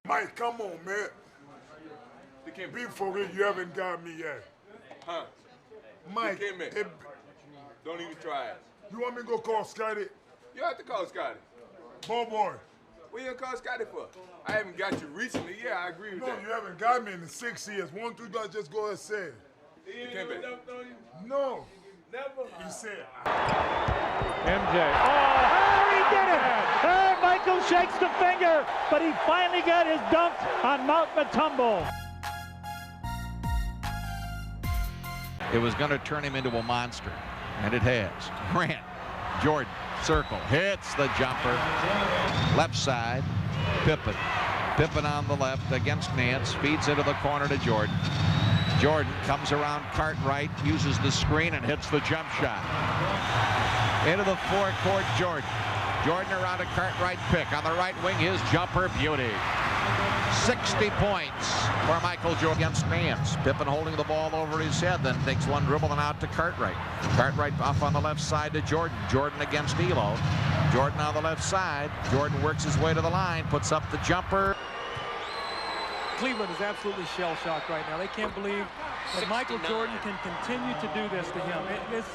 Mike, come on, man. Be for real, you haven't got me yet. Huh? Mike, Don't even try it. You want me to go call Scotty? You have to call Scotty. Boy. What you gonna call Scotty for? I haven't got you recently. Yeah, I agree with that. No, you haven't got me in the 6 years. One, two, just go ahead and say it. No. Never. You said. MJ. Oh, he did it! Oh, Michael shakes the finger, but he finally got his dunk on Mount MUTOMBO. It was going to turn him into a monster, and it has. Grant, Jordan, circle, hits the jumper. Left side, Pippen. Pippen on the left against Nance, feeds into the corner to Jordan. Jordan comes around Cartwright, uses the screen, and hits the jump shot. Into the forecourt, Jordan. Jordan around a Cartwright pick. On the right wing, his jumper, beauty. 60 points for Michael Jordan against Nance. Pippen holding the ball over his head, then takes one dribble and out to Cartwright. Cartwright off on the left side to Jordan. Jordan against Elo. Jordan on the left side. Jordan works his way to the line, puts up the jumper. Cleveland is absolutely shell-shocked right now. They can't believe that Michael Jordan can continue to do this to him. This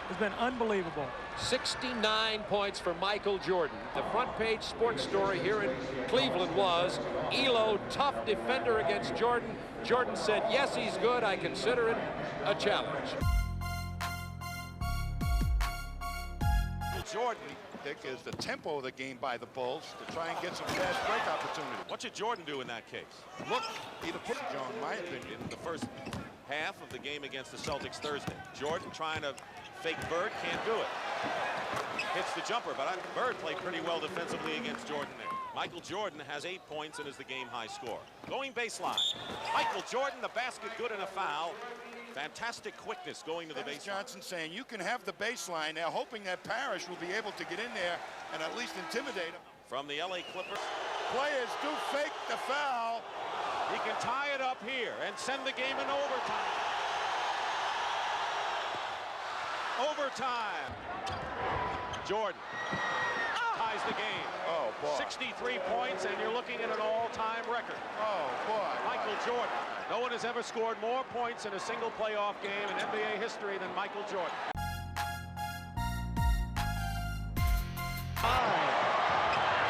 has been unbelievable. 69 points for Michael Jordan. The front page sports story here in Cleveland was, Elo, tough defender against Jordan. Jordan said, yes, he's good. I consider it a challenge. Jordan pick is the tempo of the game by the Bulls to try and get some fast break opportunity. What should Jordan do in that case? Look, either put it, John, in my opinion. In the first half of the game against the Celtics Thursday, Jordan trying to fake Bird, can't do it. Hits the jumper, but Bird played pretty well defensively against Jordan there. Michael Jordan has 8 points and is the game high score. Going baseline. Michael Jordan, the basket good and a foul. Fantastic quickness going to the baseline. Johnson saying you can have the baseline now, hoping that Parrish will be able to get in there and at least intimidate him. From the LA Clippers. Players do fake the foul. He can tie it up here and send the game in overtime. Overtime. Jordan ties the game. Oh, boy. 63 points, and you're looking at an all-time record. Oh, boy. Michael Jordan. No one has ever scored more points in a single playoff game in NBA history than Michael Jordan.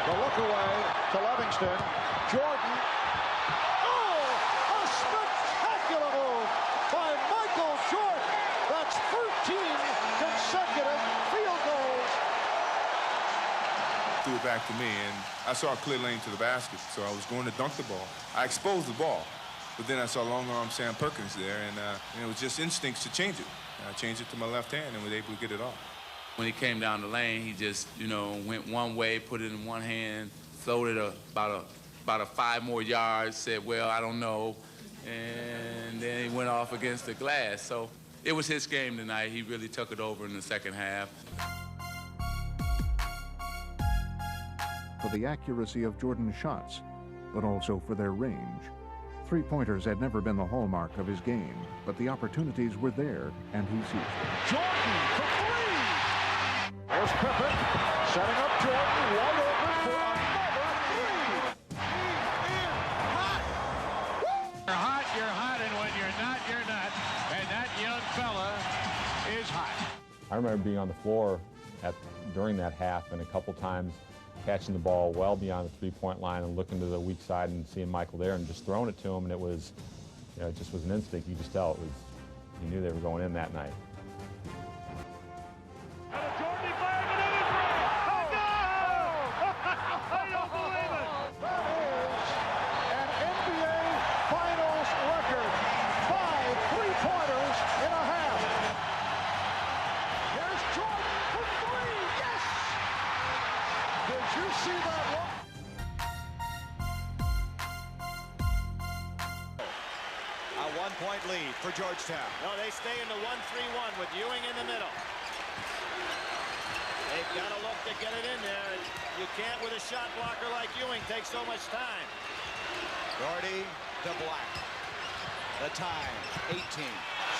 The look away to Livingston. Jordan. Oh, a spectacular move by Michael Jordan. That's 13 consecutive field goals. Threw it back to me, and I saw a clear lane to the basket, so I was going to dunk the ball. I exposed the ball, but then I saw long arm Sam Perkins there, and it was just instincts to change it. I changed it to my left hand and was able to get it off. When he came down the lane, he just, went one way, put it in one hand, floated about a 5 more yards, said, well, I don't know, and then he went off against the glass. So it was his game tonight. He really took it over in the second half. For the accuracy of Jordan's shots, but also for their range. Three-pointers had never been the hallmark of his game, but the opportunities were there, and he seized them. Jordan for three! There's Pippen setting up Jordan, wide open for another three! He is hot! You're hot, and when you're not, you're not. And that young fella is hot. I remember being on the floor during that half, and a couple times catching the ball well beyond the three-point line and looking to the weak side and seeing Michael there and just throwing it to him, and it was, it just was an instinct. You just tell you knew they were going in that night. I don't believe it! That is an NBA Finals record. 5 three-pointers in a half. Here's Jordan for three. Yes! Did you see that one? A 1-point lead for Georgetown. No, they stay in the 1-3-1 with Ewing in the middle. They've got to look to get it in there. You can't with a shot blocker like Ewing take so much time. Doherty to Black. The time, 18.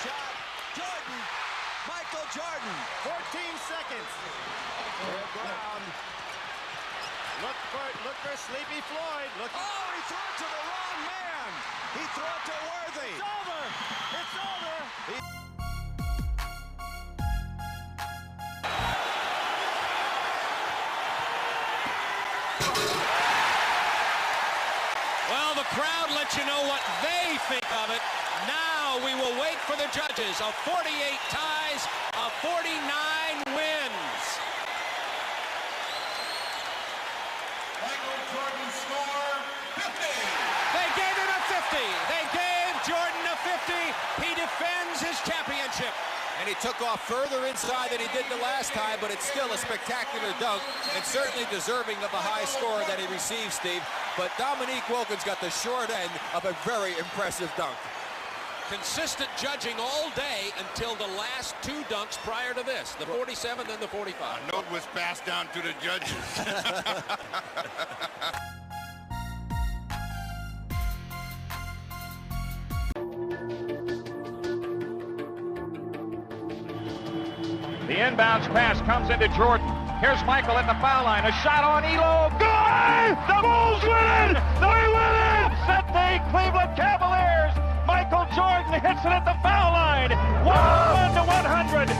Shot, Jordan, Michael Jordan. 14 seconds. Brown Look for Sleepy Floyd. Look. Oh, he threw it to the wrong man. He threw it to Worthy. It's over. It's over. Well, the crowd lets you know what they think of it. Now we will wait for the judges. A 48 ties, a 49 wins. Michael Jordan score 50. They gave him a 50. They gave Jordan a 50. He defends his championship. And he took off further inside than he did the last time, but it's still a spectacular dunk and certainly deserving of the high score that he received, Steve. But Dominique Wilkins got the short end of a very impressive dunk. Consistent judging all day until the last two dunks prior to this, the 47 and the 45. A note was passed down to the judges. The inbounds pass comes into Jordan. Here's Michael at the foul line. A shot on Elo. Good! The Bulls win! They win it! Set the Cleveland Cavaliers. Michael Jordan hits it at the foul line. 101 to 100.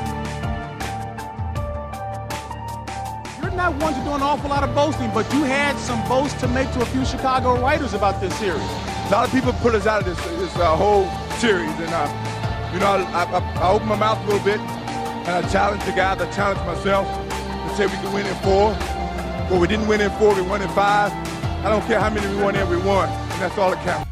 You're not one to do an awful lot of boasting, but you had some boast to make to a few Chicago writers about this series. A lot of people put us out of this whole series, and I opened my mouth a little bit, and I challenged the guys. I challenged myself to say we could win in 4. But we didn't win in 4. We won in 5. I don't care how many we won in, we won, and that's all that counts.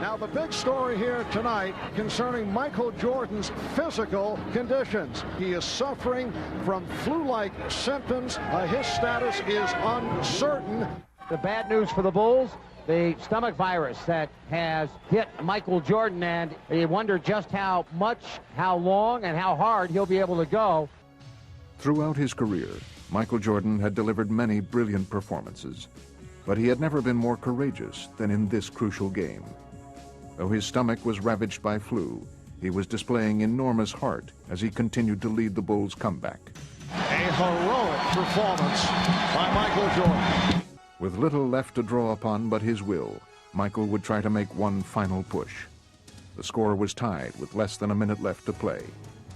Now the big story here tonight concerning Michael Jordan's physical conditions. He is suffering from flu-like symptoms. His status is uncertain. The bad news for the Bulls, the stomach virus that has hit Michael Jordan, and you wonder just how much, how long, and how hard he'll be able to go. Throughout his career, Michael Jordan had delivered many brilliant performances, but he had never been more courageous than in this crucial game. Though his stomach was ravaged by flu, he was displaying enormous heart as he continued to lead the Bulls' comeback. A heroic performance by Michael Jordan. With little left to draw upon but his will, Michael would try to make one final push. The score was tied with less than a minute left to play,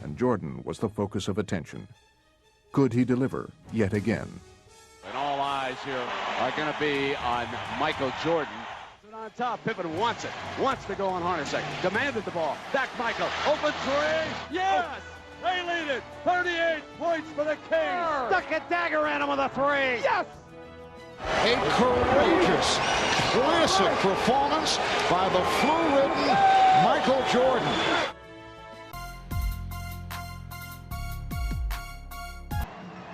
and Jordan was the focus of attention. Could he deliver yet again? And all eyes here are going to be on Michael Jordan. On top, Pippen wants it. Wants to go on Hornacek. Demanded the ball. Back Michael. Open three. Yes! They lead it. 38 points for the Kings. Stuck a dagger in him with a 3. Yes! A courageous, classic performance by the flu-ridden Michael Jordan.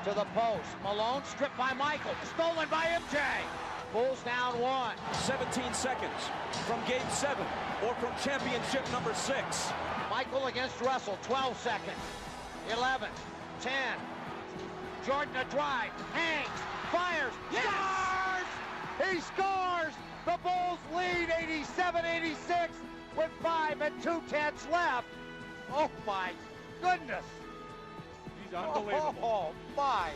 To the post. Malone stripped by Michael. Stolen by MJ. Bulls down 1. 17 seconds from Game 7 or from championship number 6. Michael against Russell. 12 seconds. 11. 10. Jordan a drive. Hangs. Fires. Yes! Scores! He scores! The Bulls lead 87-86 with 5 2/10 left. Oh my goodness! He's unbelievable. Oh my